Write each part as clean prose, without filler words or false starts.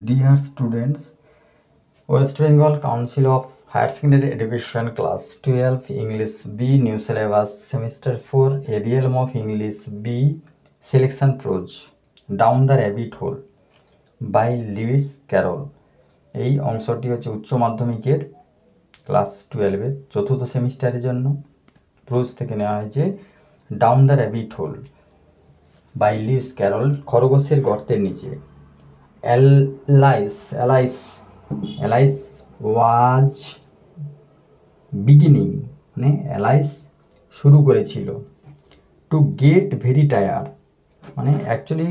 Dear students, West Bengal Council of Higher Secondary Education Class 12 English B New Syllabus Semester 4 A Realm of English B Selection Prose Down the Rabbit Hole by Lewis Carroll। এই অংশটি হচ্ছে উচ্চ মাধ্যমিকের class 12-এর চতুর্থ সেমিস্টারের জন্য pros থেকে নেওয়া হয়েছে। Down the rabbit hole by Lewis Carroll. খরগোশের গর্তের নিচে। অ্যালাইস ওয়াজ বিগিনিং, মানে অ্যালাইস শুরু করেছিল। টু গেট ভেরি টায়ার, মানে actually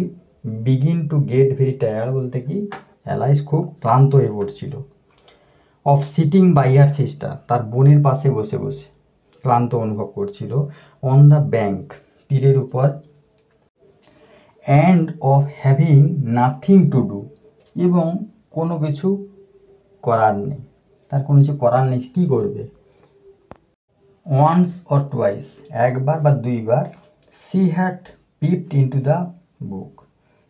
begin to get very tired বলতে কি অ্যালাইস খুব ক্লান্ত হয়ে পড়ছিল। Of sitting by her sister, তার বোনের পাশে বসে বসে ক্লান্ত অনুভব করছিল। অন দ্য ব্যাঙ্ক, তীরের উপর। And of having nothing to do, এবং কোনো কিছু করার নেই, তার কোনো কিছু করার নেই, কী করবে। ওয়ান্স অর টুয়াইস, একবার বা দুইবার। She had peeped into the book,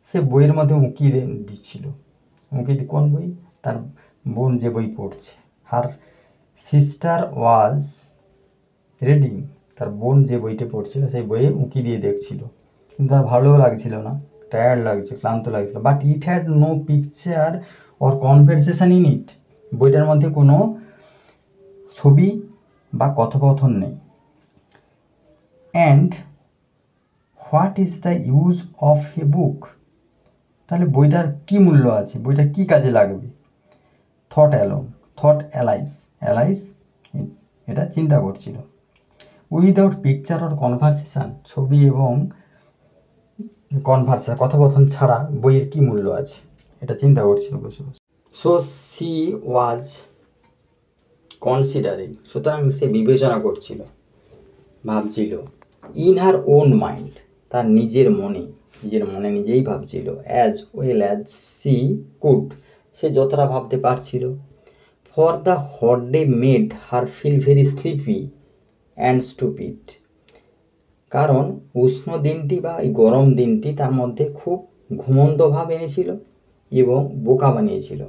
সে বইয়ের মধ্যে উঁকি দিচ্ছিল। উঁকি কোন বই? তার বোন যে বই পড়ছে। হার সিস্টার ওয়াজ রিডিং, তার বোন যে বইটা পড়ছিল সেই বইয়ে উঁকি দিয়ে দেখছিল, কিন্তু তার ভালো লাগছিল না, টায়ার্ড লাগছে, ক্লান্ত লাগছিল। But it had no picture or conversation in it, বইটার মধ্যে কোনো ছবি বা কথোপকথন নেই। And what is the use of a book, তাহলে বইটার কী মূল্য আছে, বইটার কী কাজে লাগবে। থট অ্যালাইস এটা চিন্তা করছিল। উইদাউট পিকচার অর কনভারসেশন, ছবি এবং কনভারসেশন কথোপকথন ছাড়া বইয়ের কী মূল্য আছে, এটা চিন্তা করছিল বসে বসে। সো সি ওয়াজ কনসিডারিং, সুতরাং সে বিবেচনা করছিল, ভাবছিল। ইন হার ওন মাইন্ড, তার নিজের মনে নিজেই ভাবছিল। As well as she could, সে যতটা ভাবতে পারছিল। For the hot day made her feel very sleepy and stupid, কারণ উষ্ণ দিনটি বা এই গরম দিনটি তার মধ্যে খুব ঘুমন্ত ভাব এনেছিল এবং বোকা বানিয়েছিল।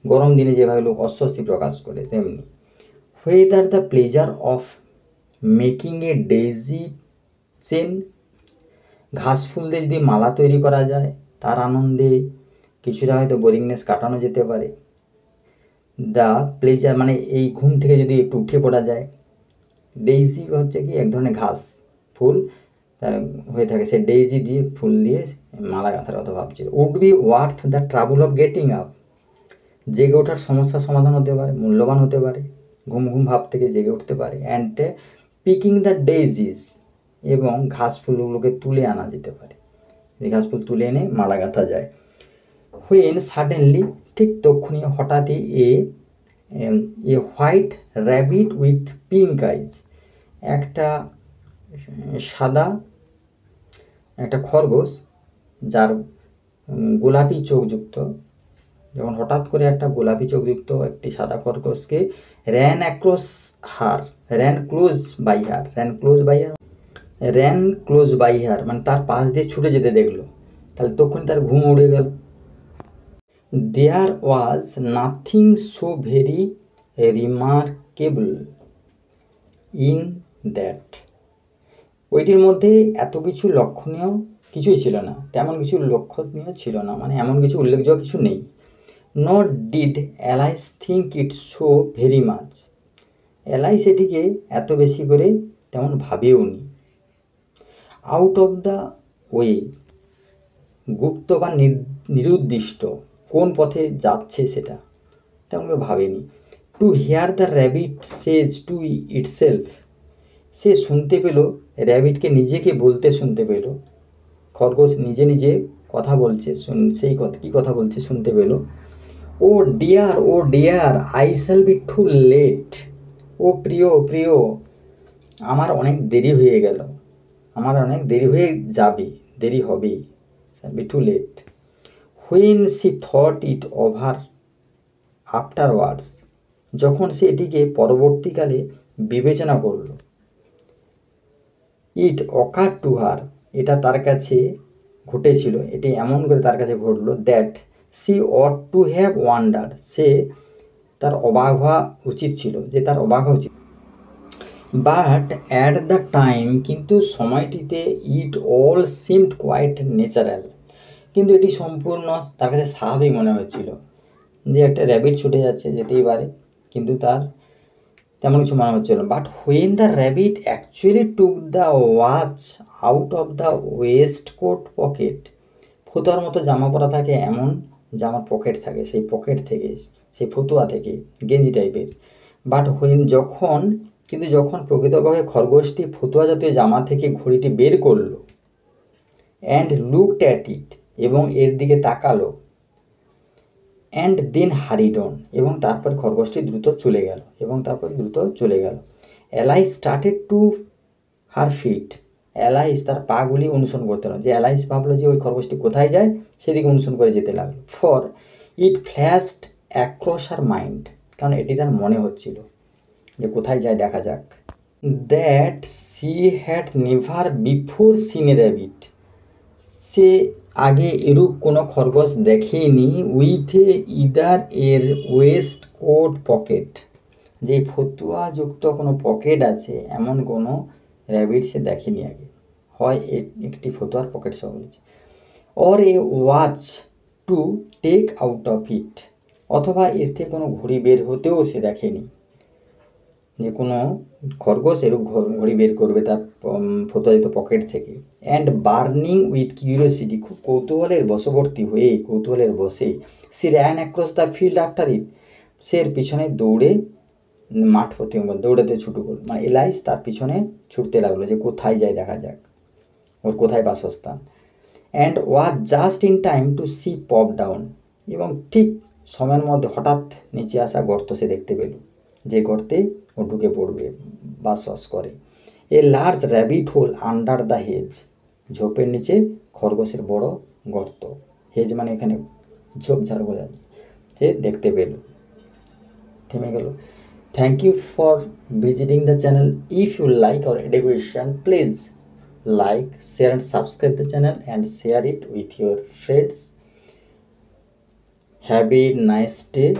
গরম দিনে যেভাবে লোক অস্বস্তি প্রকাশ করে তেমনি। Whether the pleasure of making A daisy chain, ঘাস ফুল দিয়ে যদি মালা তৈরি করা যায় তার আনন্দে কিছুটা হয়তো বোরিংনেস কাটানো যেতে পারে। দ্য প্লেজার মানে এই ঘুম থেকে যদি একটু উঠে পড়া যায়। ডেইজি হচ্ছে কি এক ধরনের ঘাস ফুল তার হয়ে থাকে, সে ডেইজি দিয়ে ফুল দিয়ে মালা গাঁথার কথা ভাবছিল। Would be worth the trouble of getting up, জেগে ওঠার সমস্যার সমাধান হতে পারে, মূল্যবান হতে পারে, ঘুম ভাব থেকে জেগে উঠতে পারে। অ্যান্ড পিকিং দ্য ডেইজিস, এবং ঘাস ফুলগুলোকে তুলে আনা যেতে পারে, এই ঘাস ফুল তুলে এনে মালা গাঁথা যায়। হুইন সাডেনলি, ঠিক তক্ষুনি হঠাৎই a white rabbit with pink eyes, একটা সাদা একটা খরগোশ যার গোলাপি চোখযুক্ত, যখন হঠাৎ করে একটা গোলাপি চোখযুক্ত একটি সাদা খরগোশকে র্যান ক্লোজ বাই হার মানে তার পাশ দিয়ে ছুটে যেতে দেখলো, তাহলে তখন তার ঘুম উড়ে গেল। There was nothing so very remarkable in that, ওইটির মধ্যে এত কিছু লক্ষণীয় কিছুই ছিল না, তেমন কিছু লক্ষণীয় ছিল না, মানে এমন কিছু উল্লেখযোগ্য কিছু নেই। Not did Alice think it so very much, Alice এটিকে এত বেশি করে তেমন ভাবেও নি। আউট অফ দ্য ওয়ে, গুপ্ত বা নিরুদ্দিষ্ট, কোন পথে যাচ্ছে সেটা তেমন করে ভাবেনি। To hear the rabbit says to itself, সে শুনতে পেল, র্যাবিটকে নিজেকে বলতে শুনতে পেল, খরগোশ নিজে কথা বলছে, সেই কী কথা বলছে শুনতে পেল। Oh dear I shall be too late, ও প্রিয় আমার অনেক দেরি হয়ে গেল, আমার অনেক দেরি হয়ে যাবে, দেরি হবে, shall be too late. When she thought it over afterwards, যখন সে এটিকে পরবর্তীকালে বিবেচনা করল। ইট অকার টু হার, এটা তার কাছে ঘটেছিল, এটি এমন করে তার কাছে ঘটলো। That she ought to have wondered, সে তার অবাক হওয়া উচিত ছিল, যে তার অবাক হওয়া উচিত। বাট অ্যাট দ্য টাইম, কিন্তু সময়টিতে, it all seemed quite natural, কিন্তু এটি সম্পূর্ণ তার কাছে স্বাভাবিক মনে হচ্ছিল, যে একটা র্যাবিট ছুটে যাচ্ছে, যেতেই পারে, কিন্তু তার তেমন কিছু মনে হচ্ছিল। But when the rabbit actually took the watch out of the waistcoat pocket, ফতুয়ার মতো জামা পরা থাকে, এমন জামার পকেট থাকে, সেই পকেট থেকে, সেই ফতুয়া থেকে, গেঞ্জি টাইপের। বাট হোয়েন, যখন, কিন্তু যখন প্রকৃতপক্ষে খরগোশটি ফতুয়া জাতীয় জামা থেকে ঘড়িটি বের করলো, অ্যান্ড লুকড অ্যাট ইট, এবং এর দিকে তাকালো, অ্যান্ড দেন হারিড অন, এবং তারপর খরগোশটি দ্রুত চলে গেল। Alice started to her feet, Alice তার পাগুলি অনুসরণ করতে লাগলো, যে অ্যালাইস ভাবলো যে ওই খরগোশটি কোথায় যায়, সেদিকে অনুসরণ করে যেতে লাগলো। For it flashed across her mind, কারণ এটি তার মনে হচ্ছিল যে কোথায় যায় দেখা যাক। That she had never before seen a rabbit, সে আগে এরূপ কোনো খরগোশ দেখেনি, with either a waistcoat pocket, যে ফতুয়াযুক্ত কোনো পকেট আছে এমন কোনো র্যাবিট সে দেখেনি আগে, হয় একটি ফতুয়ার পকেট সহ বলেছে, or a watch to take out of it, অথবা এর থেকে কোনো ঘড়ি বের হতেও সে দেখেনি, যে কোনো খরগোশ এরূপ ঘড়ি বের করবে তার ফতুয়াযুক্ত পকেট থেকে। অ্যান্ড বার্নিং উইথ কিউরিওসিটি, খুব কৌতূহলের বশবর্তী হয়ে, কৌতূহলের বসে, she ran across the field after it, সে এর পিছনে দৌড়ে মাঠ হতে দৌড়াতে ছুটু করল, মানে এলাইস তার পিছনে ছুটতে লাগলো, যে কোথায় যায় দেখা যাক, ওর কোথায় বাসস্থান। And was just in time to see pop down, এবং ঠিক সময়ের মধ্যে হঠাৎ নিচে আসা গর্ত সে দেখতে পেল, যে গর্তে ও ঢুকে পড়বে, বাস করে। A large rabbit hole under the hedge, ঝোপের নিচে খরগোশের বড় গর্ত, হেজ মানে এখানে ঝোপঝাড় বোঝা, সে দেখতে পেল, থেমে গেল। Thank you for visiting the channel. If you like our education, please like, share and subscribe the channel and share it with your friends. Have a nice day.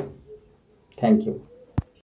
Thank you.